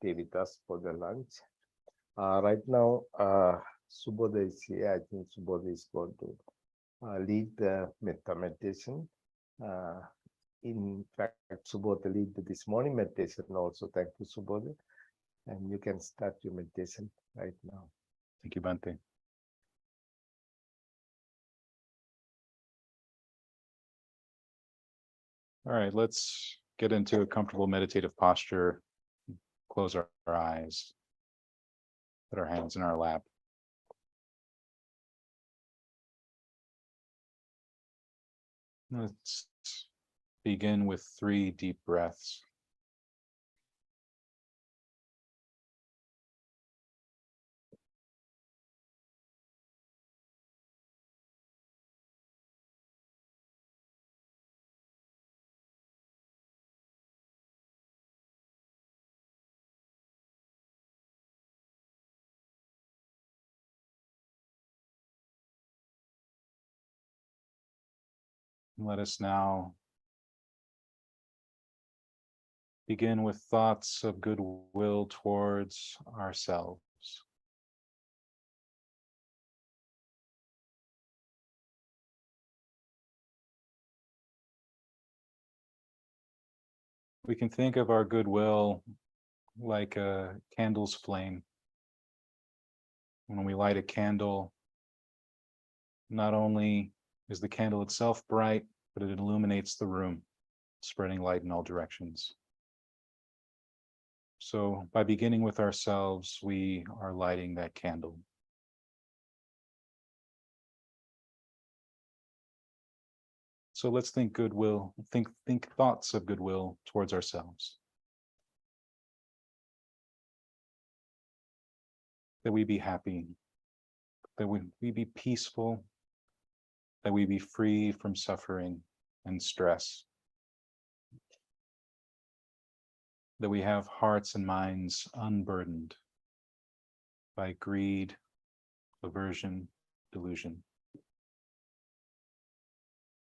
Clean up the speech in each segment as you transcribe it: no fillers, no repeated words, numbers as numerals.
stay with us for the lunch. Right now, Subodha is here. I think Subodha is going to lead the metta meditation. Uh, in fact, Subodha lead this morning meditation also. Thank you, Subodha. And you can start your meditation right now. Thank you, Bhante. All right, let's get into a comfortable meditative posture. Close our eyes, put our hands in our lap. Let's begin with 3 deep breaths. Let us now begin with thoughts of goodwill towards ourselves. We can think of our goodwill like a candle's flame. When we light a candle, not only is the candle itself bright, but it illuminates the room, spreading light in all directions. So by beginning with ourselves, we are lighting that candle. So let's think goodwill, think thoughts of goodwill towards ourselves. That we be happy, that we be peaceful, that we be free from suffering and stress, that we have hearts and minds unburdened by greed, aversion, delusion,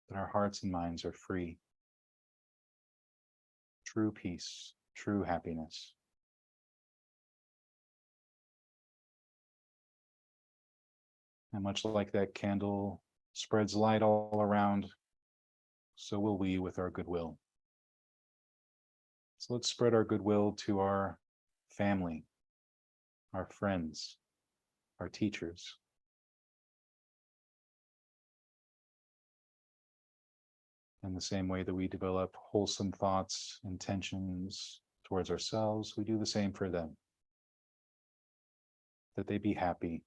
that our hearts and minds are free, true peace, true happiness. And much like that candle spreads light all around, so will we with our goodwill. So let's spread our goodwill to our family, our friends, our teachers. In the same way that we develop wholesome thoughts, intentions towards ourselves, we do the same for them. That they be happy,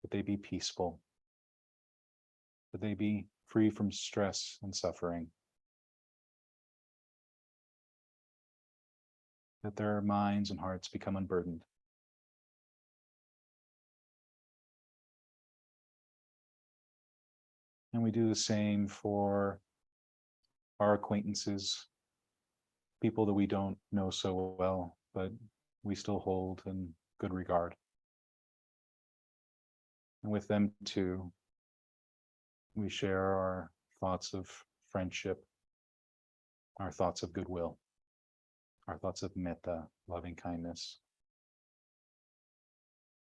that they be peaceful, that they be free from stress and suffering, that their minds and hearts become unburdened. And we do the same for our acquaintances, people that we don't know so well, but we still hold in good regard. And with them too, we share our thoughts of friendship, our thoughts of goodwill, our thoughts of metta, loving kindness,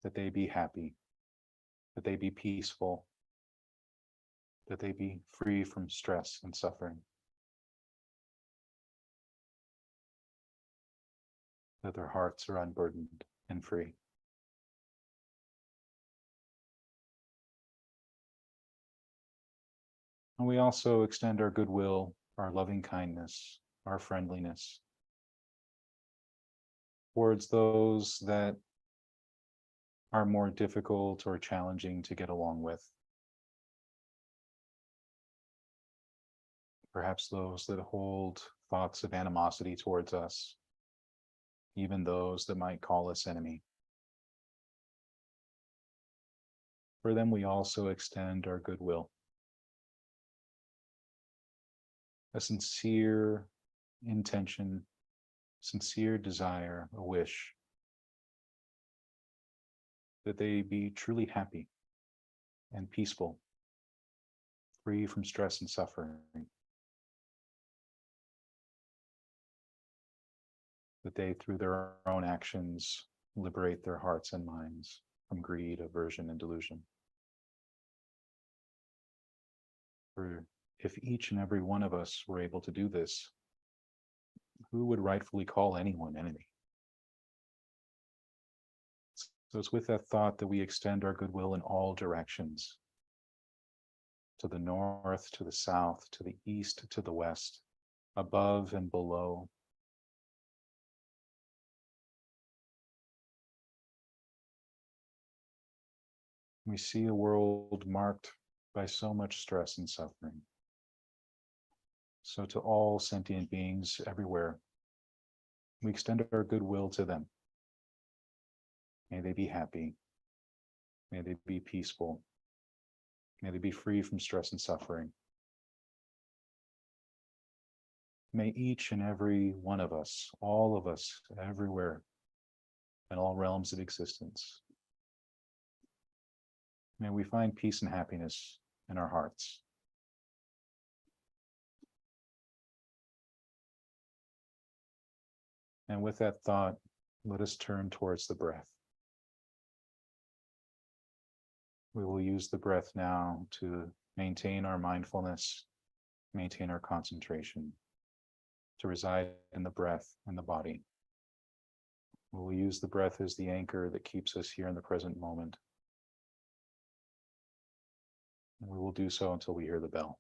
that they be happy, that they be peaceful, that they be free from stress and suffering, that their hearts are unburdened and free. And we also extend our goodwill, our loving kindness, our friendliness towards those that are more difficult or challenging to get along with. Perhaps those that hold thoughts of animosity towards us, even those that might call us enemy. For them, we also extend our goodwill, a sincere intention, sincere desire, a wish that they be truly happy and peaceful, free from stress and suffering. that they, through their own actions, liberate their hearts and minds from greed, aversion, and delusion. For if each and every one of us were able to do this, who would rightfully call anyone enemy? So it's with that thought that we extend our goodwill in all directions, to the north, to the south, to the east, to the west, above and below. We see a world marked by so much stress and suffering. So to all sentient beings everywhere, we extend our goodwill to them. May they be happy. May they be peaceful. May they be free from stress and suffering. May each and every one of us, all of us, everywhere, in all realms of existence, may we find peace and happiness in our hearts. And with that thought, let us turn towards the breath. We will use the breath now to maintain our mindfulness, maintain our concentration, to reside in the breath and the body. We will use the breath as the anchor that keeps us here in the present moment. And we will do so until we hear the bell.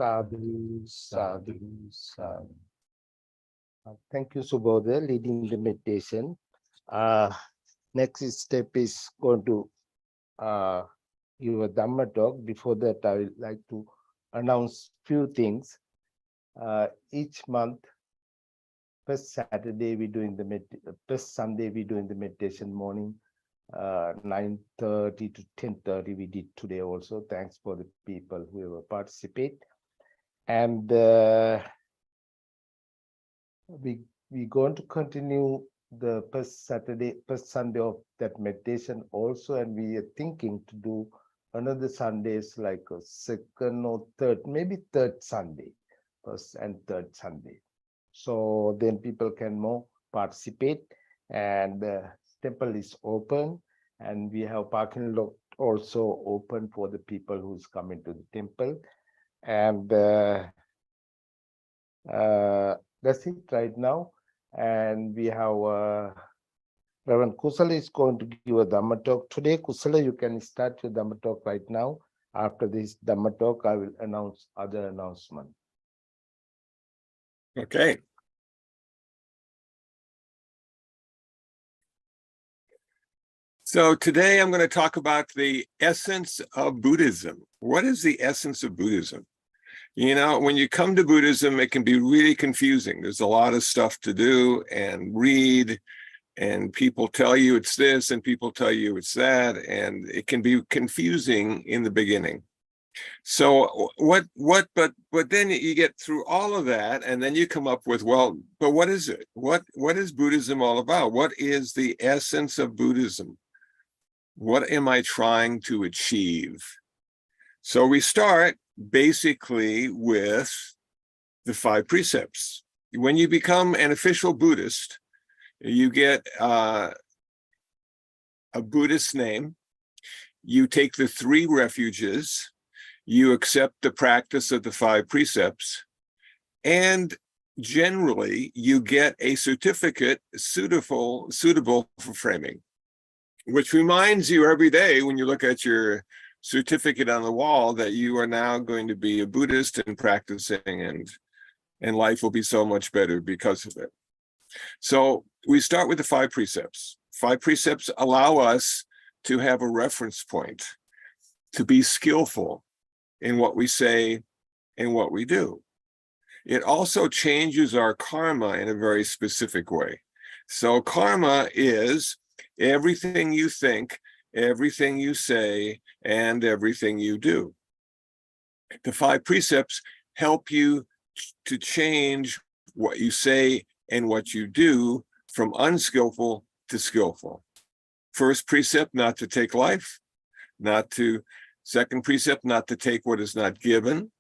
Sadhu, sadhu, sadhu. Thank you, Subodha, leading the meditation. Next step is going to your Dhamma talk. Before that, I would like to announce few things. Each month, first Saturday we doing the first Sunday we doing the meditation morning, 9:30 to 10:30. We did today also. Thanks for the people who ever participate. And we going to continue the first Sunday of that meditation also, and we are thinking to do another Sundays like a second or third, maybe third Sunday, first and third Sunday. So then people can more participate, and the temple is open, and we have parking lot also open for the people who's coming to the temple. And that's it right now. And we have Reverend Kusala is going to give a Dhamma talk today. Kusala, you can start your Dhamma talk right now. After this Dhamma talk, I will announce other announcement. Okay. So today I'm going to talk about the essence of Buddhism. What is the essence of Buddhism? You know, when you come to Buddhism, it can be really confusing. There's a lot of stuff to do and read, and people tell you it's this and people tell you it's that, and it can be confusing in the beginning. So but then you get through all of that, and then you come up with, well, but what is it? What is Buddhism all about? What is the essence of Buddhism? What am I trying to achieve? So we start basically with the 5 precepts. When you become an official Buddhist, you get a Buddhist name, you take the 3 refuges, you accept the practice of the 5 precepts, and generally you get a certificate suitable for framing, which reminds you every day when you look at your certificate on the wall that you are now going to be a Buddhist and practicing, and life will be so much better because of it. So we start with the 5 precepts. 5 precepts allow us to have a reference point, to be skillful in what we say and what we do. It also changes our karma in a very specific way. So karma is everything you think, everything you say, and everything you do. The 5 precepts help you to change what you say and what you do from unskillful to skillful. First precept, not to take life. Second precept, not to take what is not given.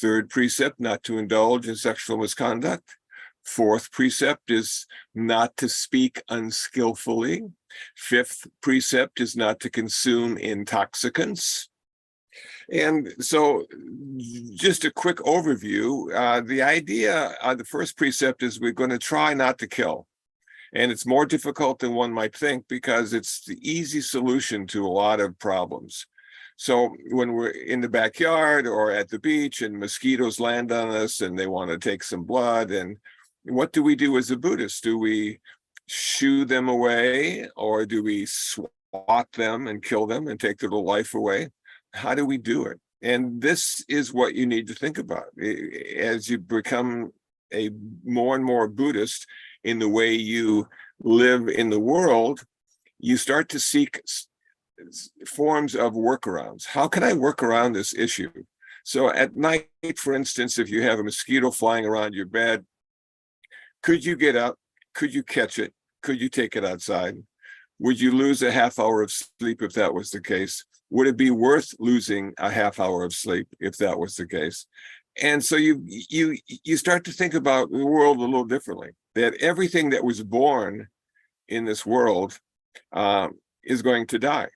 Third precept, not to indulge in sexual misconduct. Fourth precept is not to speak unskillfully. Fifth precept is not to consume intoxicants. And so just a quick overview, the idea of the first precept is we're going to try not to kill. And it's more difficult than one might think because it's the easy solution to a lot of problems. So when we're in the backyard or at the beach and mosquitoes land on us and they want to take some blood, and what do we do as a Buddhist? Do we shoo them away, or do we swat them and kill them and take their life away? How do we do it? And this is what you need to think about. As you become a more and more Buddhist in the way you live in the world, you start to seek forms of workarounds. How can I work around this issue? So at night, for instance, if you have a mosquito flying around your bed, could you get up? Could you catch it? Could you take it outside? Would you lose a half hour of sleep if that was the case? Would it be worth losing a half hour of sleep if that was the case? And so you start to think about the world a little differently, that everything that was born in this world is going to die.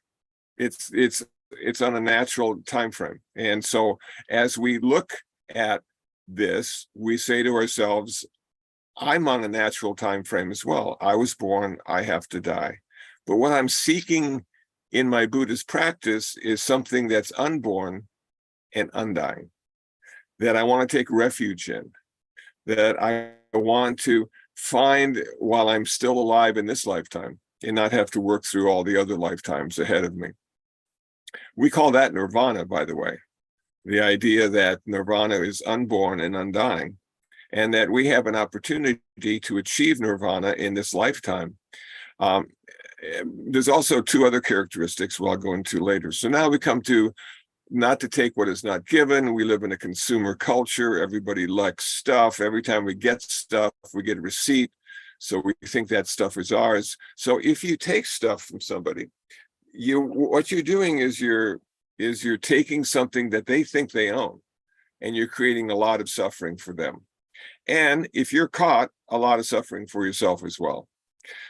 It's on a natural time frame. And so as we look at this, we say to ourselves, I'm on a natural time frame as well. I was born, I have to die. But what I'm seeking in my Buddhist practice is something that's unborn and undying. that I want to take refuge in, that I want to find while I'm still alive in this lifetime and not have to work through all the other lifetimes ahead of me. We call that nirvana, by the way. The idea that nirvana is unborn and undying, and that we have an opportunity to achieve nirvana in this lifetime. There's also two other characteristics I'll go into later. So now we come to not to take what is not given. We live in a consumer culture. Everybody likes stuff. Every time we get stuff, we get a receipt. So we think that stuff is ours. So if you take stuff from somebody, what you're doing is you're taking something that they think they own, and you're creating a lot of suffering for them. And if you're caught, a lot of suffering for yourself as well.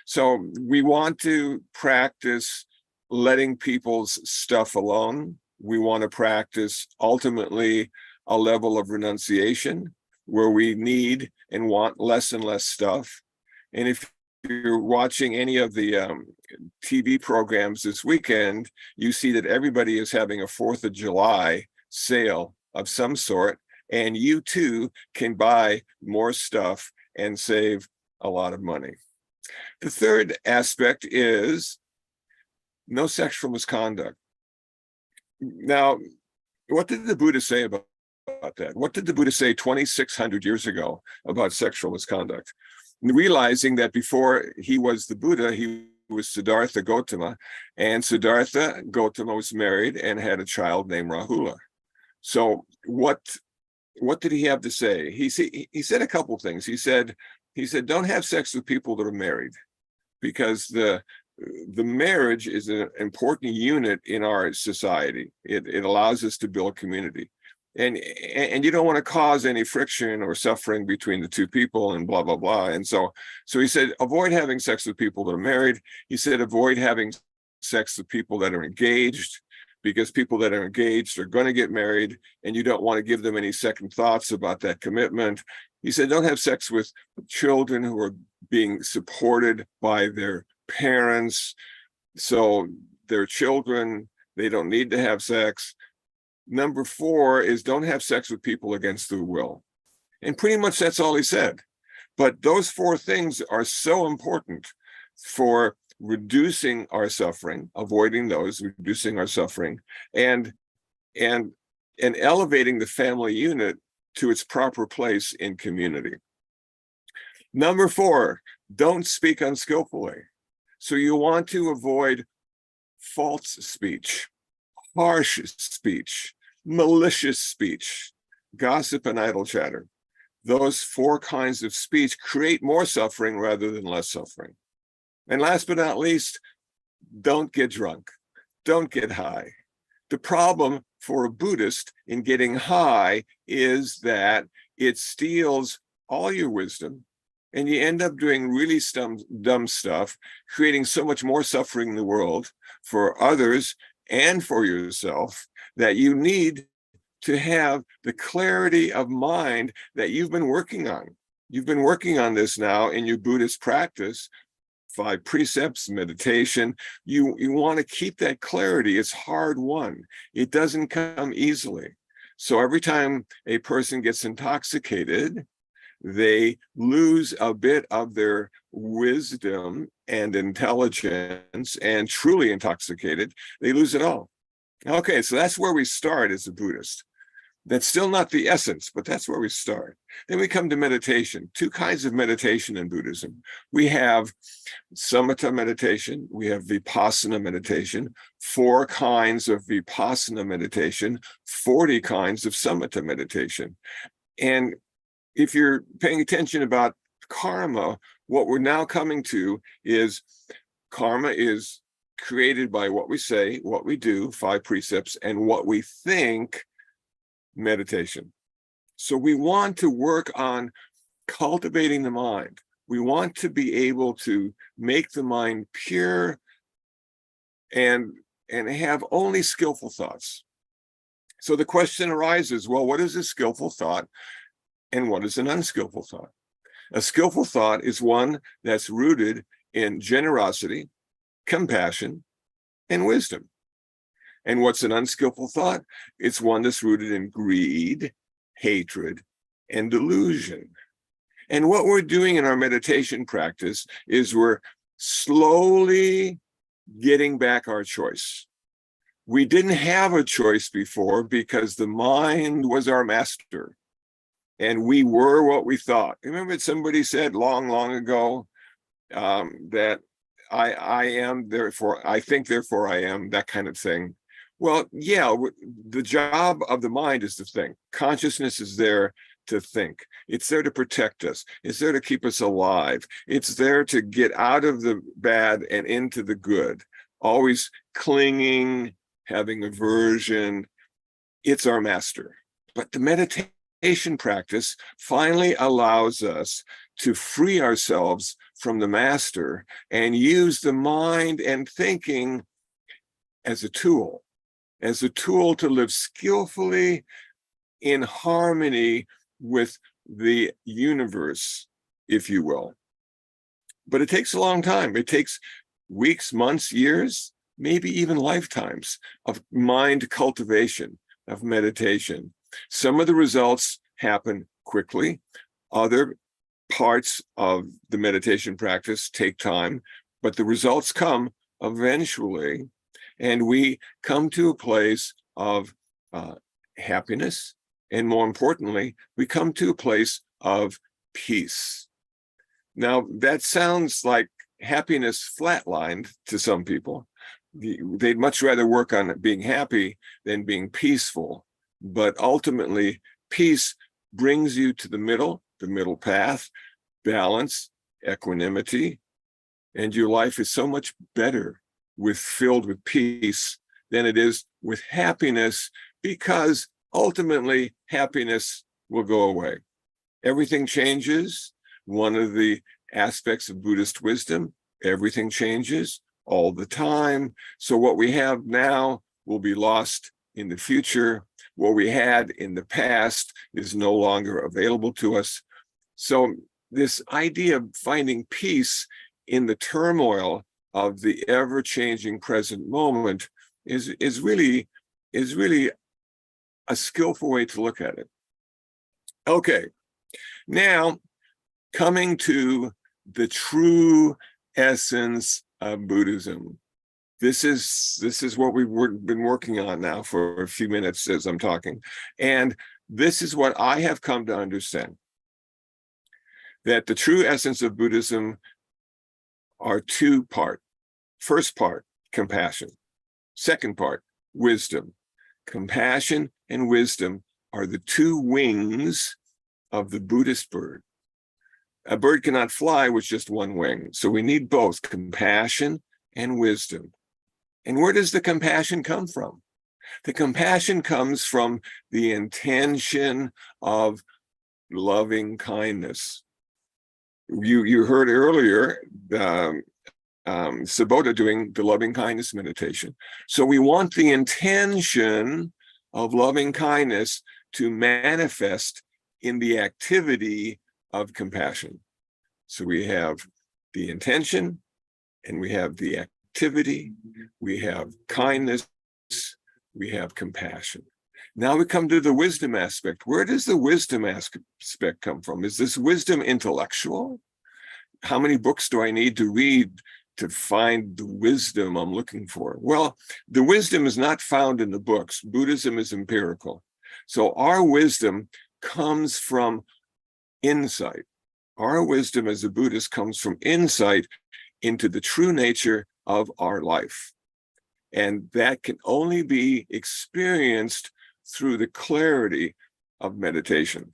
So we want to practice letting people's stuff alone. We want to practice ultimately a level of renunciation where we need and want less and less stuff. And if you're watching any of the TV programs this weekend, you see that everybody is having a 4th of July sale of some sort, and you too can buy more stuff and save a lot of money. The third aspect is no sexual misconduct. Now, what did the Buddha say about that? What did the Buddha say 2,600 years ago about sexual misconduct? Realizing that before he was the Buddha, he was Siddhartha Gautama, and Siddhartha Gautama was married and had a child named Rahula. So what did he have to say? He said a couple things. He said, don't have sex with people that are married, because the marriage is an important unit in our society. It allows us to build community. And you don't want to cause any friction or suffering between the two people and blah, blah, blah. And so he said, avoid having sex with people that are married. He said, avoid having sex with people that are engaged, because people that are engaged are going to get married and you don't want to give them any second thoughts about that commitment. He said, don't have sex with children who are being supported by their parents. So their children, they don't need to have sex. Number 4 is don't have sex with people against their will. And pretty much that's all he said. But those 4 things are so important for reducing our suffering, avoiding those, reducing our suffering, and elevating the family unit to its proper place in community. Number 4, don't speak unskillfully. So you want to avoid false speech, harsh speech, malicious speech, gossip, and idle chatter. Those 4 kinds of speech create more suffering rather than less suffering. And last but not least, don't get drunk. Don't get high. The problem for a Buddhist in getting high is that it steals all your wisdom, and you end up doing really dumb stuff, creating so much more suffering in the world for others and for yourself, that you need to have the clarity of mind that you've been working on. You've been working on this now in your Buddhist practice, 5 precepts, meditation. You want to keep that clarity. It's hard won. It doesn't come easily. So every time a person gets intoxicated, they lose a bit of their wisdom and intelligence, and truly intoxicated, they lose it all. Okay, so that's where we start as a Buddhist. That's still not the essence, but that's where we start. Then we come to meditation. 2 kinds of meditation in Buddhism. We have samatha meditation, we have vipassana meditation, 4 kinds of vipassana meditation, 40 kinds of samatha meditation. And if you're paying attention about karma, what we're now coming to is karma is created by what we say, what we do, 5 precepts, and what we think, meditation. So we want to work on cultivating the mind. We want to be able to make the mind pure and have only skillful thoughts. So the question arises, well, what is a skillful thought and what is an unskillful thought? A skillful thought is one that's rooted in generosity, compassion, and wisdom. And what's an unskillful thought? It's one that's rooted in greed, hatred, and delusion. And what we're doing in our meditation practice is we're slowly getting back our choice. We didn't have a choice before because the mind was our master and we were what we thought. Remember somebody said long, long ago that I am, therefore I think, therefore I am, that kind of thing. Well, yeah, the job of the mind is to think. Consciousness is there to think. It's there to protect us. It's there to keep us alive. It's there to get out of the bad and into the good. Always clinging, having aversion. It's our master. But the meditation practice finally allows us to free ourselves from the master and use the mind and thinking as a tool to live skillfully in harmony with the universe, if you will. But it takes a long time. It takes weeks, months, years, maybe even lifetimes of mind cultivation, of meditation. Some of the results happen quickly. Other parts of the meditation practice take time, but the results come eventually. And we come to a place of happiness. And more importantly, we come to a place of peace. Now, that sounds like happiness flatlined to some people. They'd much rather work on being happy than being peaceful. But ultimately, peace brings you to the middle path, balance, equanimity, and your life is so much better filled with peace than it is with happiness, because ultimately happiness will go away. Everything changes. One of the aspects of Buddhist wisdom, everything changes all the time. So what we have now will be lost in the future. What we had in the past is no longer available to us. So this idea of finding peace in the turmoil of the ever-changing present moment is really a skillful way to look at it. Okay, now coming to the true essence of Buddhism. This is what we've been working on now for a few minutes as I'm talking. And this is what I have come to understand. That the true essence of Buddhism are two parts. First part, compassion. Second part, wisdom. Compassion and wisdom are the two wings of the Buddhist bird. A bird cannot fly with just one wing. So we need both compassion and wisdom. And where does the compassion come from? The compassion comes from the intention of loving kindness. You heard earlier Sabota doing the loving kindness meditation. So we want the intention of loving kindness to manifest in the activity of compassion. So we have the intention and we have the activity, we have kindness, we have compassion. Now we come to the wisdom aspect. Where does the wisdom aspect come from? Is this wisdom intellectual? How many books do I need to read to find the wisdom I'm looking for? Well, the wisdom is not found in the books. Buddhism is empirical. So our wisdom comes from insight. Our wisdom as a Buddhist comes from insight into the true nature of our life. And that can only be experienced through the clarity of meditation.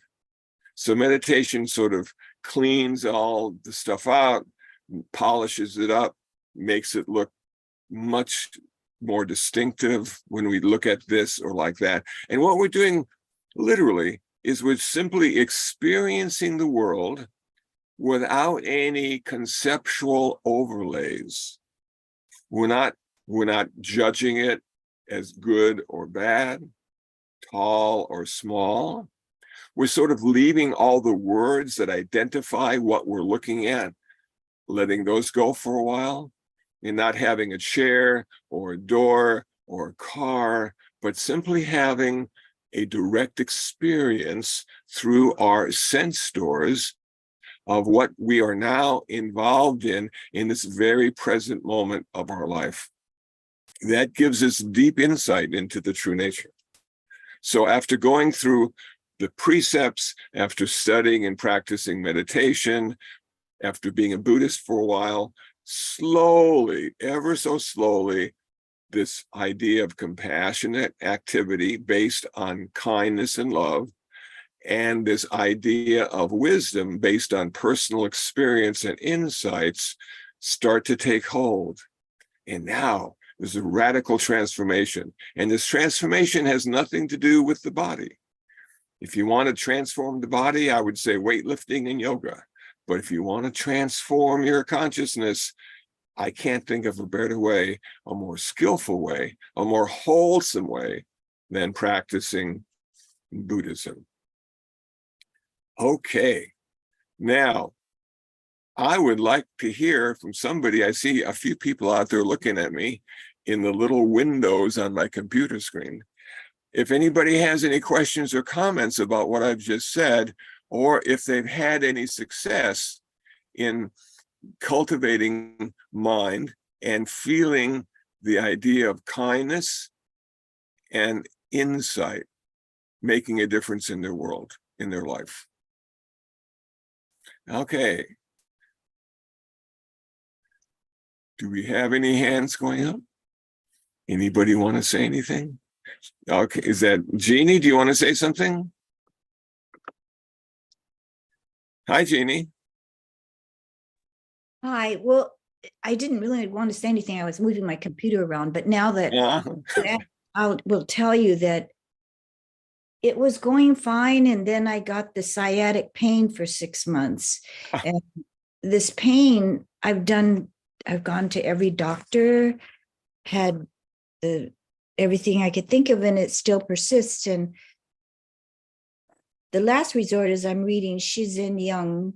So meditation sort of cleans all the stuff out, polishes it up, makes it look much more distinctive when we look at this or like that. And what we're doing literally is we're simply experiencing the world without any conceptual overlays. We're not judging it as good or bad, tall or small. We're sort of leaving all the words that identify what we're looking at, letting those go for a while, and not having a chair or a door or a car, but simply having a direct experience through our sense doors of what we are now involved in this very present moment of our life. That gives us deep insight into the true nature. So after going through the precepts, after studying and practicing meditation, after being a Buddhist for a while, slowly, ever so slowly, this idea of compassionate activity based on kindness and love, and this idea of wisdom based on personal experience and insights start to take hold. And now there's a radical transformation. And this transformation has nothing to do with the body. If you want to transform the body, I would say weightlifting and yoga. But if you want to transform your consciousness, I can't think of a better way, a more skillful way, a more wholesome way than practicing Buddhism. Okay, now I would like to hear from somebody. I see a few people out there looking at me in the little windows on my computer screen. If anybody has any questions or comments about what I've just said, or if they've had any success in cultivating mind and feeling the idea of kindness and insight making a difference in their world, in their life. Okay. Do we have any hands going up? Anybody want to say anything? Okay, is that Jeannie? Do you want to say something? Hi, Jeannie. Hi. Well, I didn't really want to say anything. I was moving my computer around, but now that I will tell you that it was going fine. And then I got the sciatic pain for 6 months. And this pain, I've gone to every doctor, had everything I could think of, and it still persists. And the last resort is I'm reading Shizhen Young's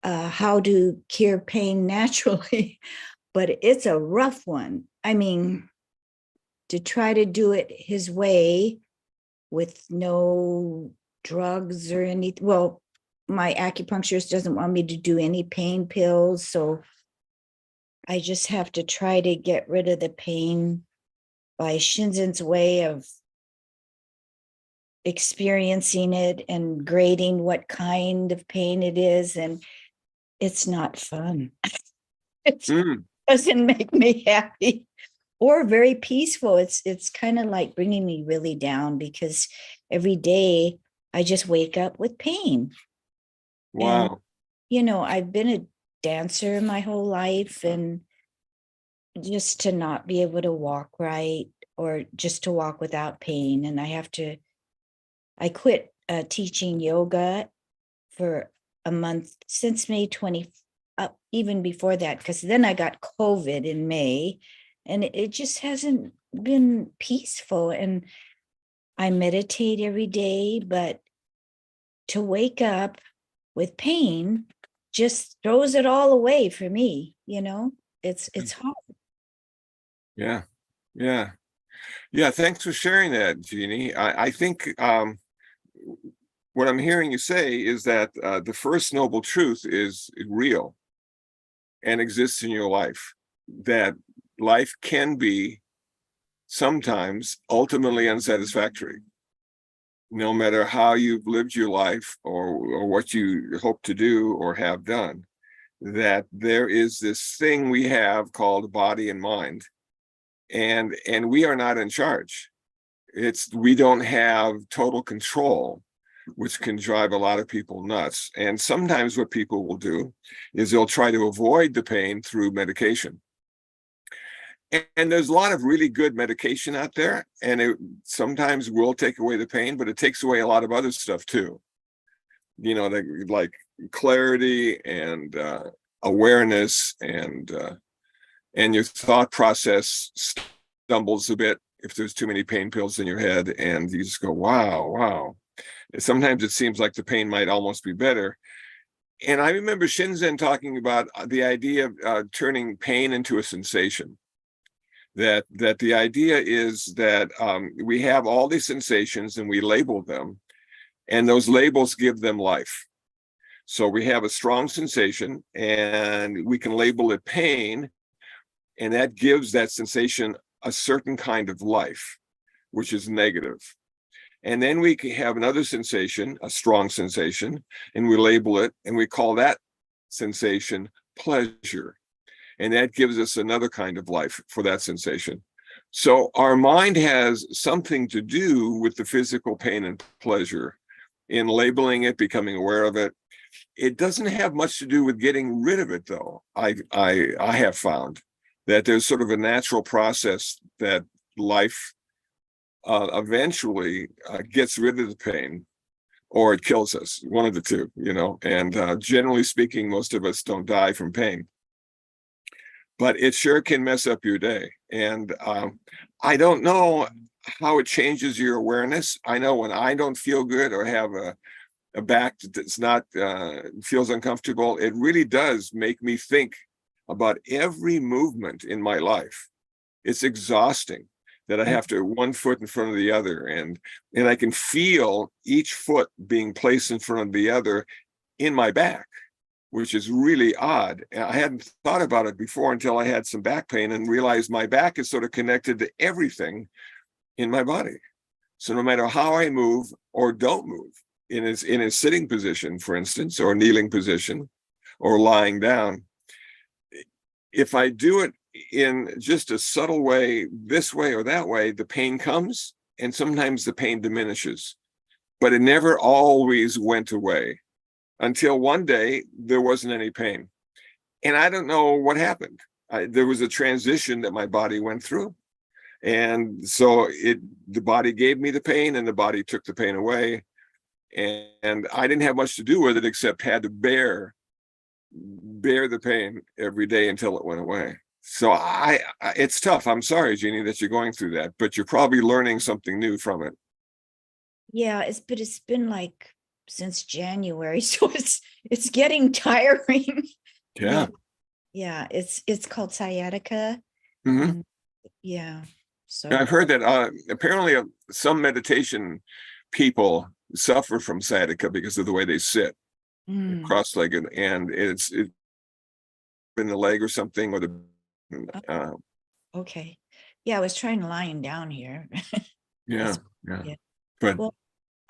How to Cure Pain Naturally, but it's a rough one. I mean, to try to do it his way with no drugs or anything. Well, my acupuncturist doesn't want me to do any pain pills, so I just have to try to get rid of the pain by Shinzen's way of experiencing it and grading what kind of pain it is. And it's not fun. It doesn't make me happy or very peaceful. It's kind of like bringing me really down, because every day I just wake up with pain. Wow. And, I've been a dancer my whole life, and just to not be able to walk right, or just to walk without pain. And I quit teaching yoga for a month since May 20, even before that, because then I got COVID in May, and it just hasn't been peaceful. And I meditate every day, but to wake up with pain just throws it all away for me. It's hard. Yeah. Thanks for sharing that, Jeannie. I think what I'm hearing you say is that the first noble truth is real and exists in your life, that life can be sometimes ultimately unsatisfactory, no matter how you've lived your life or what you hope to do or have done, that there is this thing we have called body and mind, and we are not in charge. We don't have total control, which can drive a lot of people nuts. And sometimes what people will do is they'll try to avoid the pain through medication. And there's a lot of really good medication out there, and it sometimes will take away the pain, but it takes away a lot of other stuff too. Like clarity and awareness, and your thought process stumbles a bit if there's too many pain pills in your head, and you just go, wow. Sometimes it seems like the pain might almost be better. And I remember Shinzen talking about the idea of turning pain into a sensation. that the idea is that we have all these sensations and we label them, and those labels give them life. So we have a strong sensation and we can label it pain, and that gives that sensation a certain kind of life, which is negative. And then we can have another sensation, a strong sensation, and we label it and we call that sensation pleasure. And that gives us another kind of life for that sensation. So our mind has something to do with the physical pain and pleasure in labeling it, becoming aware of it. It doesn't have much to do with getting rid of it, though. I have found that there's sort of a natural process that life eventually gets rid of the pain, or it kills us, one of the two, you know. And generally speaking, most of us don't die from pain, but it sure can mess up your day. And I don't know how it changes your awareness. I know when I don't feel good or have a back that's not feels uncomfortable, it really does make me think about every movement in my life. It's exhausting that I have to one foot in front of the other, and I can feel each foot being placed in front of the other in my back, which is really odd. I hadn't thought about it before until I had some back pain and realized my back is sort of connected to everything in my body. So no matter how I move or don't move, in a sitting position, for instance, or kneeling position, or lying down, if I do it in just a subtle way, this way or that way, the pain comes, and sometimes the pain diminishes, but it never always went away until one day there wasn't any pain. And I don't know what happened. There was a transition that my body went through. And so the body gave me the pain and the body took the pain away. And I didn't have much to do with it except had to bear the pain every day until it went away. So it's tough. I'm sorry, Jeannie, that you're going through that, but you're probably learning something new from it. Yeah, it's been like since January, so it's getting tiring. Yeah. Yeah, it's called sciatica. Mm-hmm. Yeah. So I've heard that apparently some meditation people suffer from sciatica because of the way they sit cross-legged, and it's in the leg or something, or the okay. Yeah, I was trying lying down here. yeah. But well,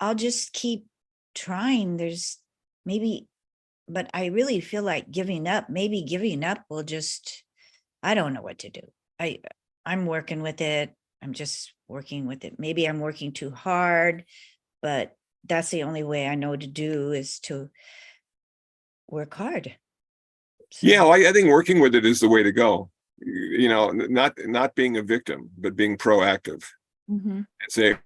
I'll just keep trying. There's maybe, but I really feel like giving up. Maybe giving up will just, I don't know what to do. I'm working with it. I'm just working with it. Maybe I'm working too hard, but that's the only way I know to do is to work hard. So. Yeah, well, I think working with it is the way to go. You know, not being a victim, but being proactive. And say, what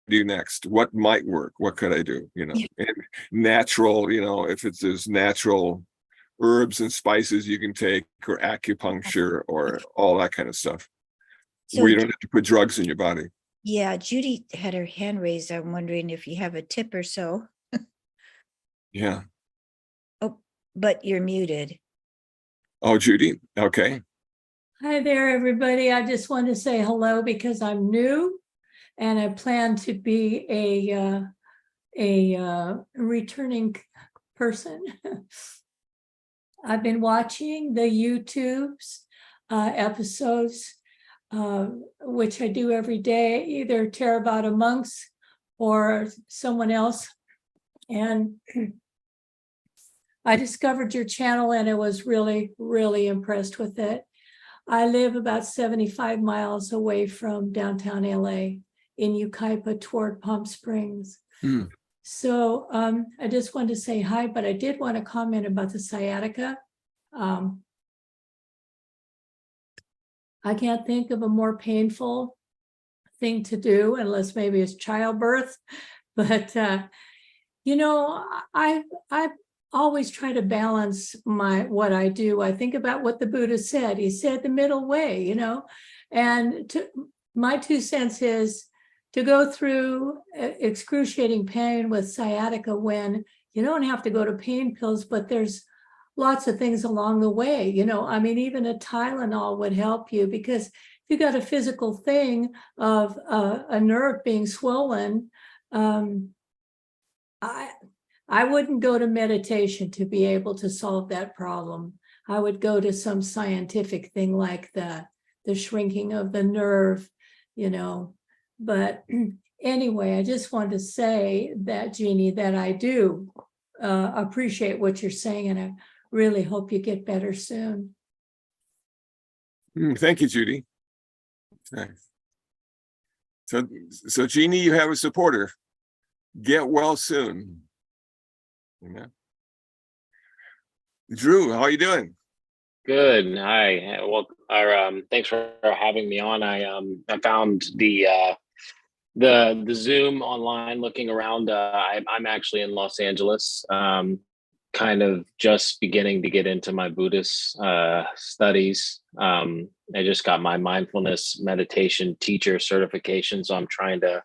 do you next? What might work? What could I do? You know, and natural, you know, if there's natural herbs and spices you can take, or acupuncture, or all that kind of stuff, so where you don't have to put drugs in your body. Yeah, Judy had her hand raised. I'm wondering if you have a tip or so. Yeah. Oh, but you're muted. Oh, Judy. Okay. Hi there, everybody. I just want to say hello because I'm new, and I plan to be a returning person. I've been watching the YouTube's episodes, which I do every day, either Theravada monks or someone else. And I discovered your channel and I was really, really impressed with it. I live about 75 miles away from downtown LA in Yucaipa toward Palm Springs. So I just wanted to say hi, but I did want to comment about the sciatica. I can't think of a more painful thing to do, unless maybe it's childbirth. But, you know, I've always try to balance what I do. I think about what the Buddha said. He said the middle way, you know, and my 2 cents is to go through excruciating pain with sciatica when you don't have to go to pain pills, but there's lots of things along the way. You know, I mean, even a Tylenol would help you, because you got a physical thing of a nerve being swollen, I wouldn't go to meditation to be able to solve that problem. I would go to some scientific thing like the shrinking of the nerve, you know. But anyway, I just want to say that, Jeannie, that I do appreciate what you're saying, and I really hope you get better soon. Thank you, Judy. Thanks. So Jeannie, you have a supporter. Get well soon. Amen. Drew, how are you doing? Good. Hi. Well, thanks for having me on. I found the Zoom online. Looking around, I'm actually in Los Angeles. Kind of just beginning to get into my Buddhist studies. I just got my mindfulness meditation teacher certification, so I'm trying to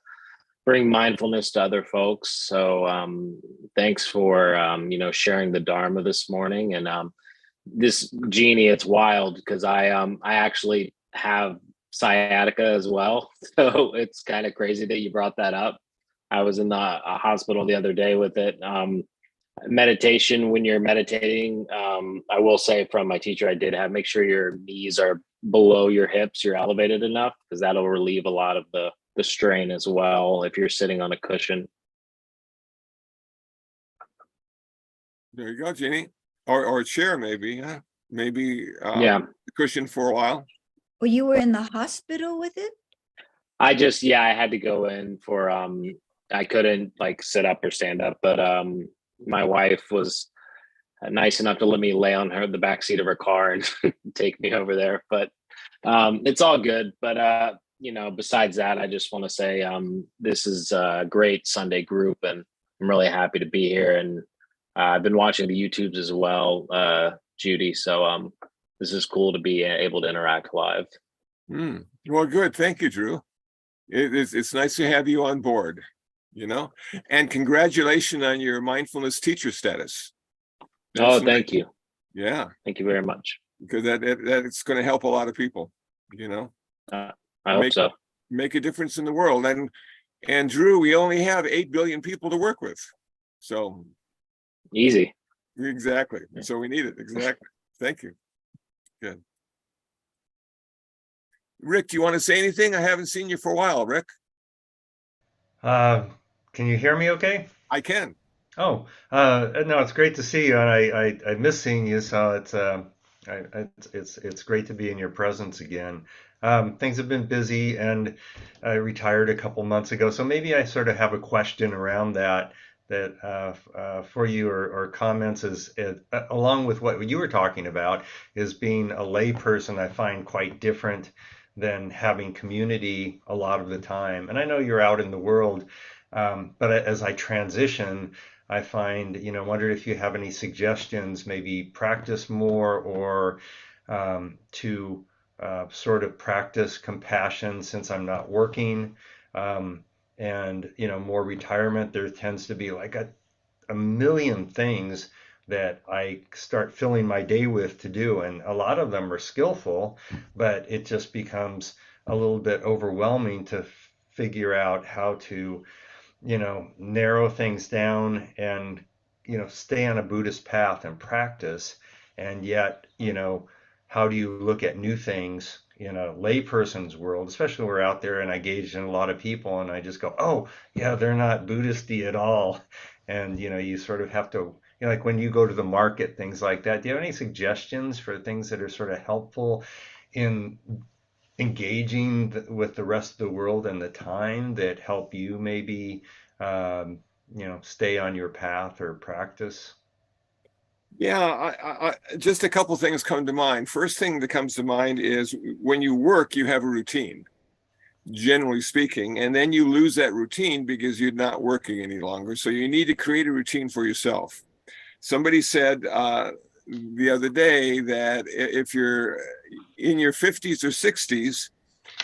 bring mindfulness to other folks. So thanks for sharing the Dharma this morning. And this, Jeannie, it's wild because I actually have sciatica as well. So it's kind of crazy that you brought that up. I was in the hospital the other day with it. Meditation, when you're meditating, I will say from my teacher, I did make sure your knees are below your hips, you're elevated enough, because that'll relieve a lot of the strain as well if you're sitting on a cushion. There you go, Jeannie. Or a chair, maybe. Huh? Maybe Yeah. a cushion for a while. Well, you were in the hospital with it? I had to go in for I couldn't like sit up or stand up, but my wife was nice enough to let me lay on the back seat of her car and take me over there. But it's all good. But besides that, I just want to say this is a great Sunday group, and I'm really happy to be here. And I've been watching the YouTubes as well, Judy. So this is cool to be able to interact live. Well, good. Thank you, Drew. It's nice to have you on board, and congratulations on your mindfulness teacher status. Oh, thank you. Yeah. Thank you very much. Because that it's going to help a lot of people, I hope so. Make a difference in the world. And Drew, we only have 8 billion people to work with. So easy. Exactly. So we need it. Exactly. Thank you. Good. Rick, do you want to say anything? I haven't seen you for a while, Rick. Can you hear me okay? I can. Oh, no, it's great to see you. And I miss seeing you, so it's great to be in your presence again. Things have been busy, and I retired a couple months ago, so maybe I sort of have a question around that for you, or comments along with what you were talking about, is being a lay person. I find quite different than having community a lot of the time. And I know you're out in the world, but as I transition, I find, wonder if you have any suggestions, maybe practice more, or to sort of practice compassion since I'm not working, and, more retirement. There tends to be like a million things that I start filling my day with to do. And a lot of them are skillful, but it just becomes a little bit overwhelming to figure out how to, narrow things down and, stay on a Buddhist path and practice. And yet, how do you look at new things in a layperson's world, especially when we're out there and I engage in a lot of people and I just go, oh, yeah, they're not Buddhist-y at all. And, you sort of have to, like when you go to the market, things like that. Do you have any suggestions for things that are sort of helpful in engaging with the rest of the world and the time that help you maybe, stay on your path or practice? Yeah, I just a couple things come to mind. First thing that comes to mind is when you work, you have a routine, generally speaking, and then you lose that routine because you're not working any longer. So you need to create a routine for yourself. Somebody said the other day that if you're in your 50s or 60s,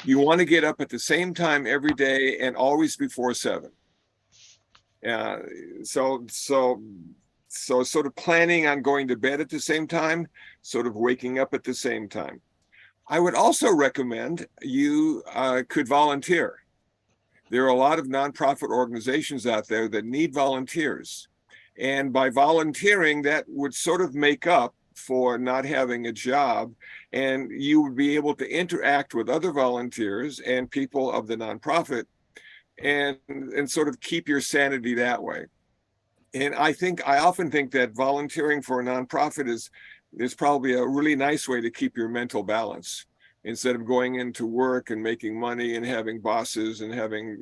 you want to get up at the same time every day and always before 7. So sort of planning on going to bed at the same time, sort of waking up at the same time. I would also recommend you could volunteer. There are a lot of nonprofit organizations out there that need volunteers. And by volunteering, that would sort of make up for not having a job. And you would be able to interact with other volunteers and people of the nonprofit and sort of keep your sanity that way. And I often think that volunteering for a nonprofit is probably a really nice way to keep your mental balance instead of going into work and making money and having bosses and having,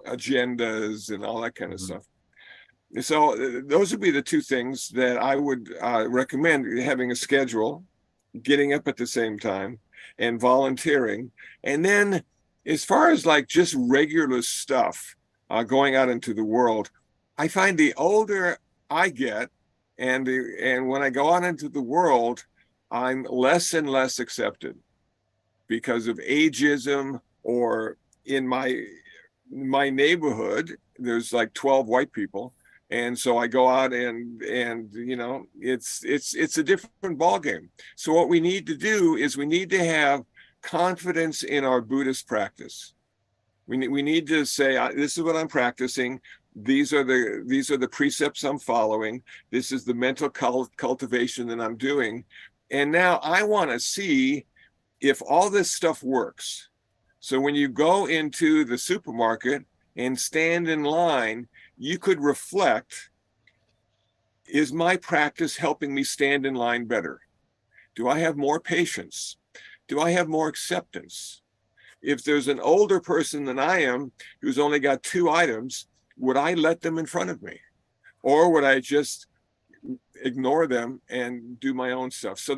agendas and all that kind of stuff. So those would be the two things that I would recommend: having a schedule, getting up at the same time, and volunteering. And then as far as like just regular stuff, going out into the world, I find the older I get and when I go out into the world, I'm less and less accepted because of ageism. Or in my neighborhood, there's like 12 white people. And so I go out and it's a different ballgame. So what we need to do is we need to have confidence in our Buddhist practice. We need to say, this is what I'm practicing. These are the precepts I'm following. This is the mental cultivation that I'm doing. And now I want to see if all this stuff works. So when you go into the supermarket and stand in line, you could reflect, is my practice helping me stand in line better? Do I have more patience? Do I have more acceptance? If there's an older person than I am who's only got 2 items, would I let them in front of me? Or would I just ignore them and do my own stuff? So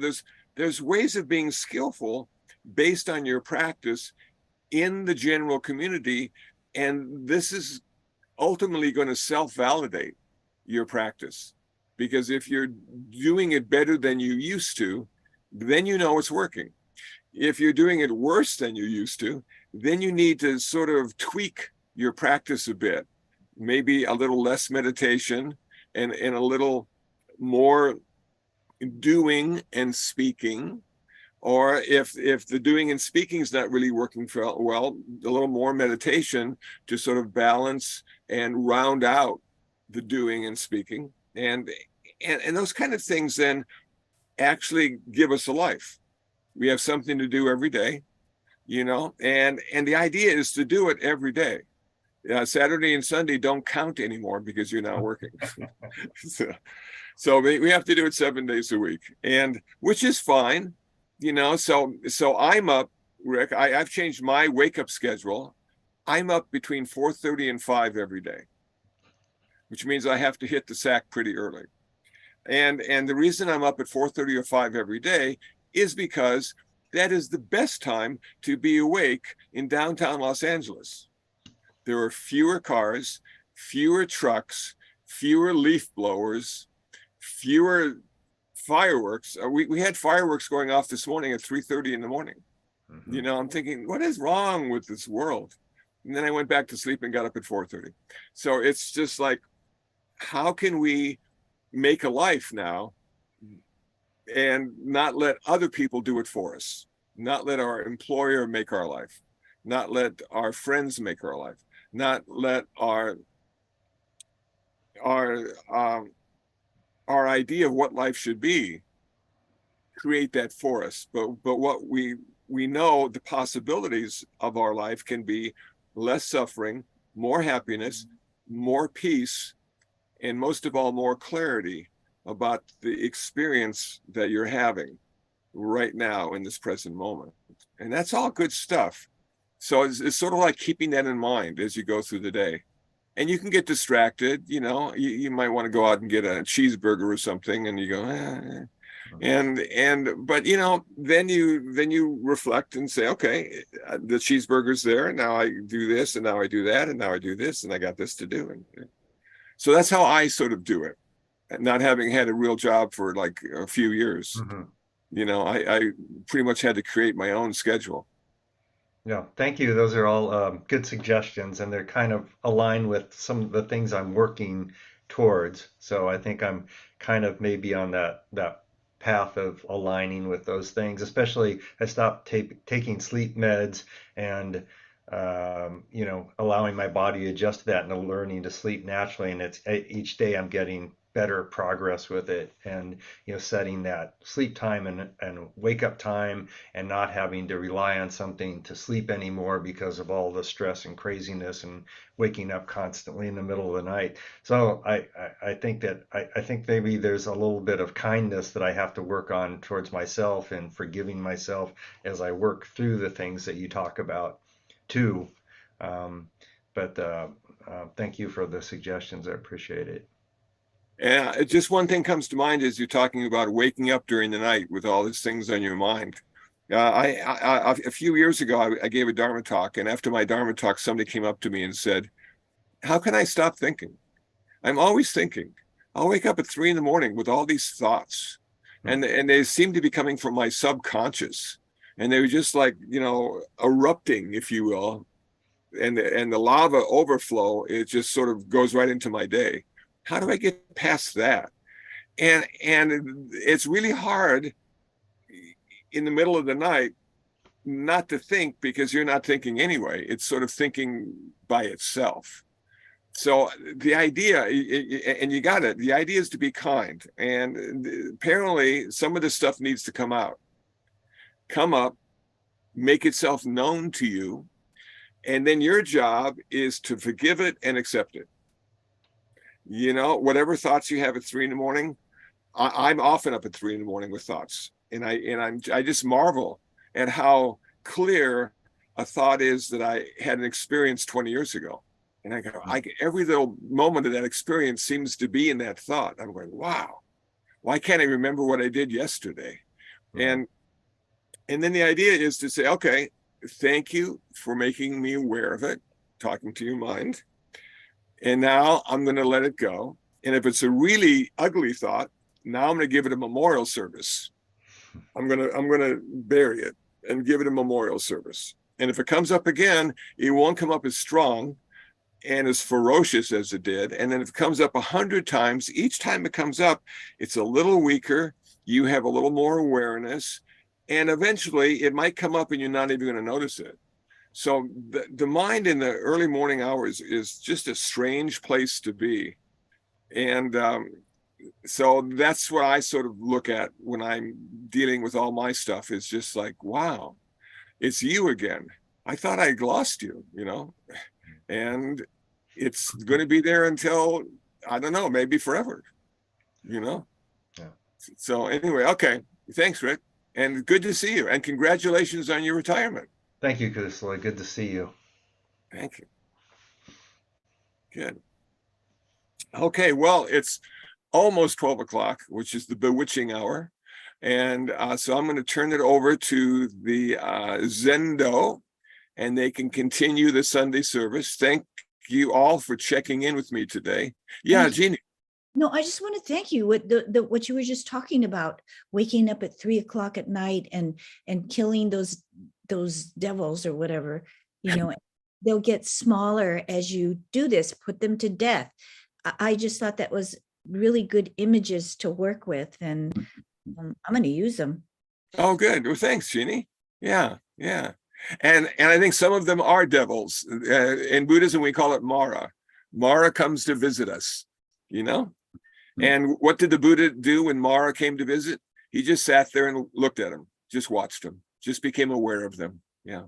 there's ways of being skillful based on your practice in the general community. And this is ultimately going to self-validate your practice. Because if you're doing it better than you used to, then you know it's working. If you're doing it worse than you used to, then you need to sort of tweak your practice a bit. Maybe a little less meditation and a little more doing and speaking. Or if the doing and speaking is not really working well, a little more meditation to sort of balance and round out the doing and speaking. And those kind of things then actually give us a life. We have something to do every day, and the idea is to do it every day. Saturday and Sunday don't count anymore because you're not working. So we have to do it 7 days a week, and which is fine, So I'm up, Rick. I've changed my wake up schedule. I'm up between 4:30 and 5 every day, which means I have to hit the sack pretty early. And the reason I'm up at 4:30 or 5 every day is because that is the best time to be awake in downtown Los Angeles. There are fewer cars, fewer trucks, fewer leaf blowers, fewer fireworks. We had fireworks going off this morning at 3:30 in the morning. Mhm. I'm thinking, what is wrong with this world? And then I went back to sleep and got up at 4:30. So it's just like, how can we make a life now and not let other people do it for us? Not let our employer make our life, not let our friends make our life, not let our idea of what life should be create that for us. But what we know, the possibilities of our life can be less suffering, more happiness, more peace, and most of all, more clarity about the experience that you're having right now in this present moment. And that's all good stuff. So it's sort of like keeping that in mind as you go through the day. And you can get distracted, you might want to go out and get a cheeseburger or something, and you go, but then you reflect and say, okay, the cheeseburger's there, and now I do this, and now I do that, and now I do this, and I got this to do. And so that's how I sort of do it, not having had a real job for like a few years. I pretty much had to create my own schedule. Yeah, thank you. Those are all good suggestions, and they're kind of aligned with some of the things I'm working towards. So I think I'm kind of maybe on that path of aligning with those things. Especially, I stopped taking sleep meds and allowing my body to adjust to that and learning to sleep naturally. And it's each day I'm getting better progress with it, and setting that sleep time and wake up time, and not having to rely on something to sleep anymore because of all the stress and craziness and waking up constantly in the middle of the night. So I think that I think maybe there's a little bit of kindness that I have to work on towards myself, and forgiving myself as I work through the things that you talk about too. But thank you for the suggestions. I appreciate it. And just one thing comes to mind as you're talking about waking up during the night with all these things on your mind. A few years ago, I gave a Dhamma talk, and after my Dhamma talk, somebody came up to me and said, "How can I stop thinking? I'm always thinking. I'll wake up at 3 a.m. with all these thoughts, and they seem to be coming from my subconscious, and they were just like, erupting, if you will, and the lava overflow. It just sort of goes right into my day. How do I get past that?" And it's really hard in the middle of the night not to think, because you're not thinking anyway. It's sort of thinking by itself. So the idea, and you got it, the idea is to be kind. And apparently some of this stuff needs to come out, come up, make itself known to you. And then your job is to forgive it and accept it. Whatever thoughts you have at 3 a.m, I'm often up at 3 a.m with thoughts, and I just marvel at how clear a thought is that I had an experience 20 years ago, and I go, every little moment of that experience seems to be in that thought. I'm going, wow, why can't I remember what I did yesterday? And then the idea is to say, okay, thank you for making me aware of it, talking to your mind. And now I'm going to let it go. And if it's a really ugly thought, now I'm going to give it a memorial service. I'm going to bury it and give it a memorial service. And if it comes up again, it won't come up as strong and as ferocious as it did. And then if it comes up 100 times, each time it comes up, it's a little weaker. You have a little more awareness, and eventually it might come up and you're not even going to notice it. So the mind in the early morning hours is just a strange place to be. And so that's what I sort of look at when I'm dealing with all my stuff. It's just like, wow, it's you again. I thought I'd lost you, and it's going to be there until, I don't know, maybe forever, Yeah. So anyway, okay. Thanks, Rick. And good to see you. And congratulations on your retirement. Thank you, Kusala. Good to see you. Thank you. Good. Okay, well, it's almost 12 o'clock, which is the bewitching hour. And so I'm going to turn it over to the Zendo, and they can continue the Sunday service. Thank you all for checking in with me today. Yeah, Jeannie. No, I just want to thank you. What you were just talking about, waking up at 3 o'clock at night and killing those devils or whatever, they'll get smaller as you do this, put them to death. I just thought that was really good images to work with, and I'm going to use them. Oh, good. Well, thanks, Jeannie. Yeah. And I think some of them are devils. In Buddhism, we call it Mara. Mara comes to visit us, And what did the Buddha do when Mara came to visit? He just sat there and looked at him, just watched him, just became aware of them. Yeah.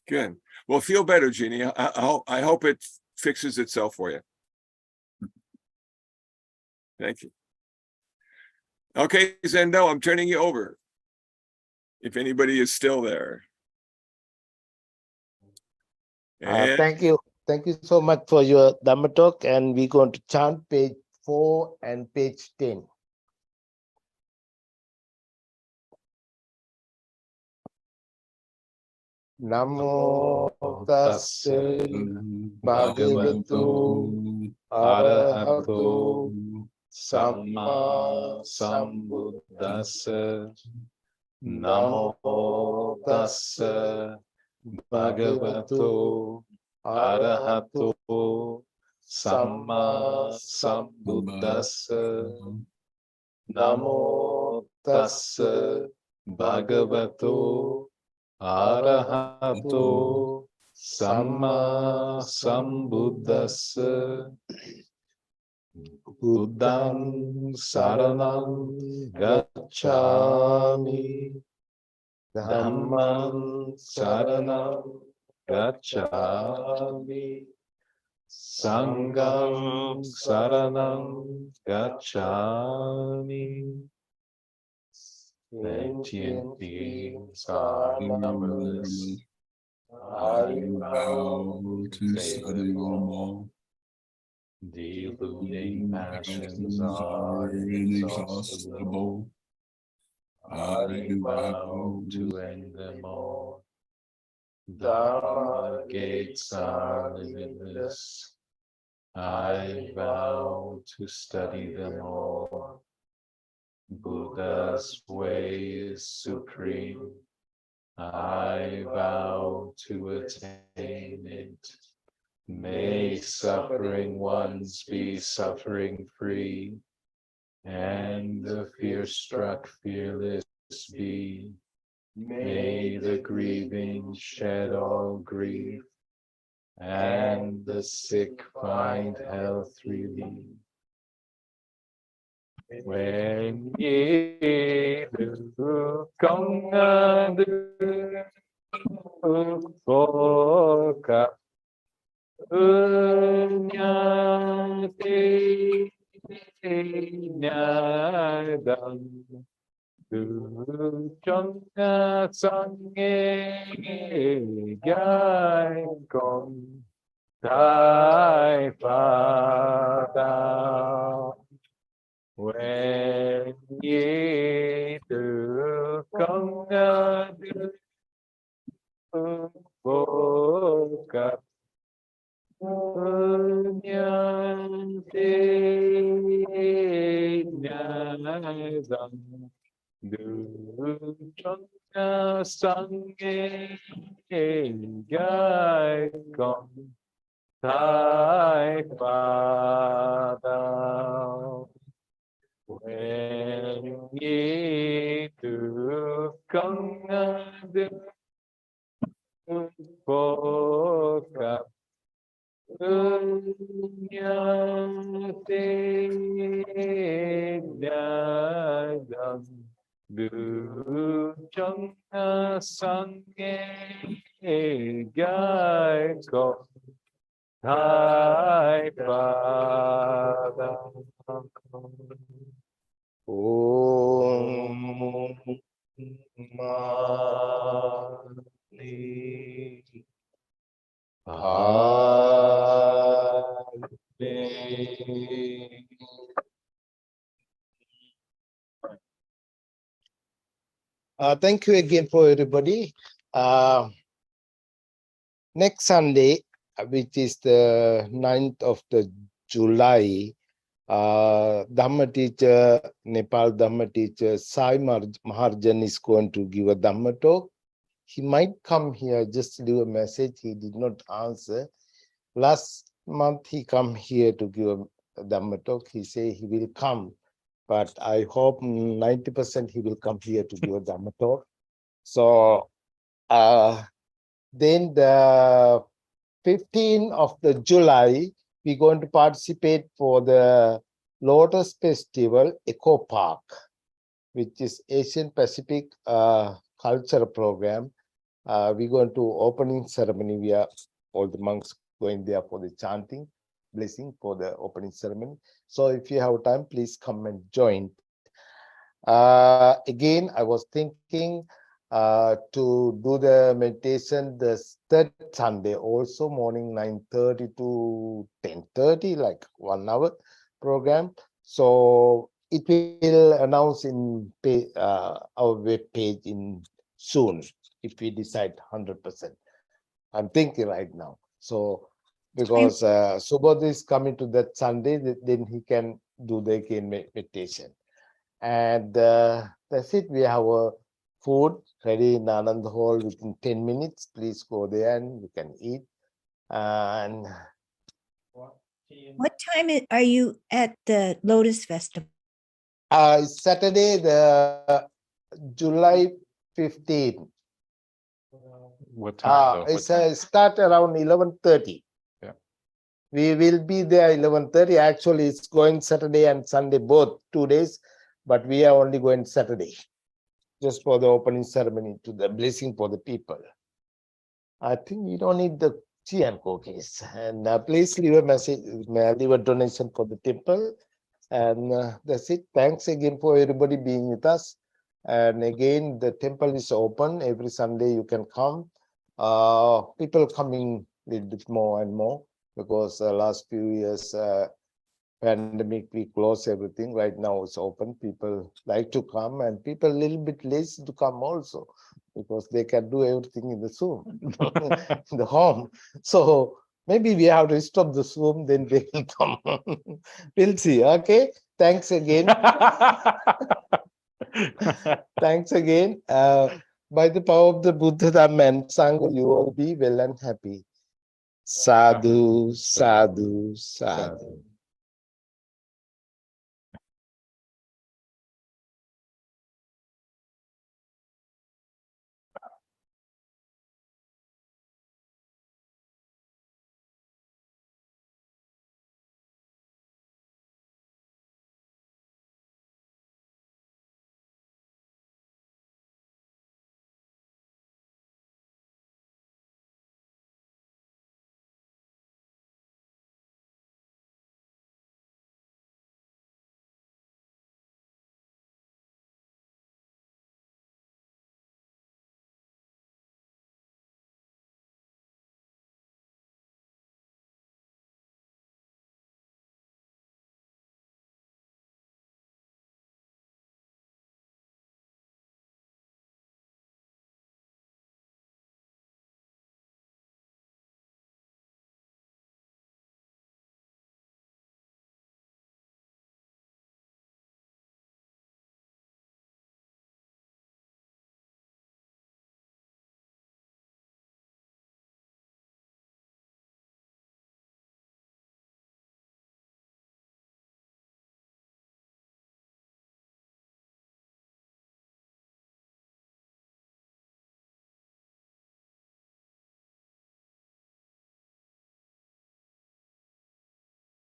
Good. Well, feel better, Jeannie. I hope it fixes itself for you. Thank you. Okay, Zendo, I'm turning you over, if anybody is still there. Thank you. Thank you so much for your Dhamma talk. And we're going to chant page 4 and page 10. Namo tassa bhagavato arahato samma sambuddhassa. Namo tassa bhagavato arahato samma sambuddhassa. Namo tassa bhagavato arahato samma sambuddhassa. Buddhang saranam gacchami, Dhammam saranam gacchami, Sangham saranam gacchami. Sentient beings are numberless. I vow to study them all. Deluding passions are inexhaustible. I vow to end them all. Dharma gates are limitless. I vow to study them all. Buddha's way is supreme. I vow to attain it. May suffering ones be suffering free, and the fear-struck fearless be. May the grieving shed all grief, and the sick find health relief. When ye do công đức phổ cập nhà thi nhà đằng từ trong sang nghe gai con thái phật đạo. When ye do công đức phổ cập nhà thi nhà rằng được trong sang nghe gai con thái phật đạo. When ye do công đức phổ cập nhà thi nhà rằng được trong sang nghe gai con thái phật đạo. Om Mani Padme. Thank you again for everybody. Next Sunday, which is the 9th of the July, Dhamma teacher, Nepal Dhamma teacher, Sai Maharjan is going to give a Dhamma talk. He might come here, just leave a message. He did not answer. Last month, he come here to give a Dhamma talk. He say he will come, but I hope 90% he will come here to give a Dhamma talk. So then the 15th of the July, we're going to participate for the Lotus Festival Eco Park, which is Asian Pacific cultural program. We're going to opening ceremony. We are all the monks going there for the chanting, blessing for the opening ceremony. So if you have time, please come and join. Again, I was thinking to do the meditation the third Sunday, also morning 9:30 to 10:30, like 1 hour program. So it will announce in our web page in soon if we decide 100%. I'm thinking right now. So because Subodh is coming to that Sunday, then he can do the again meditation. And that's it. We have a food ready in Anand Hall within 10 minutes. Please go there and you can eat. And What time are you at the Lotus Festival? Saturday, the July 15. What time though? It's start around 11:30. Yeah. We will be there 11:30. Actually, it's going Saturday and Sunday, both 2 days, but we are only going Saturday, just for the opening ceremony, to the blessing for the people. I think we don't need the tea and cookies. And please leave a message, leave a donation for the temple. And that's it. Thanks again for everybody being with us. And again, the temple is open every Sunday. You can come. People coming a little bit more and more, because the last few years pandemic, we close everything. Right now it's open. People like to come, and people a little bit lazy to come also, because they can do everything in the Zoom, in the home. So maybe we have to stop the Zoom, then they will come. We'll see. Okay. Thanks again. Thanks again. By the power of the Buddha, Dhamma, and Sangha, you all be well and happy. Sadhu, sadhu, sadhu.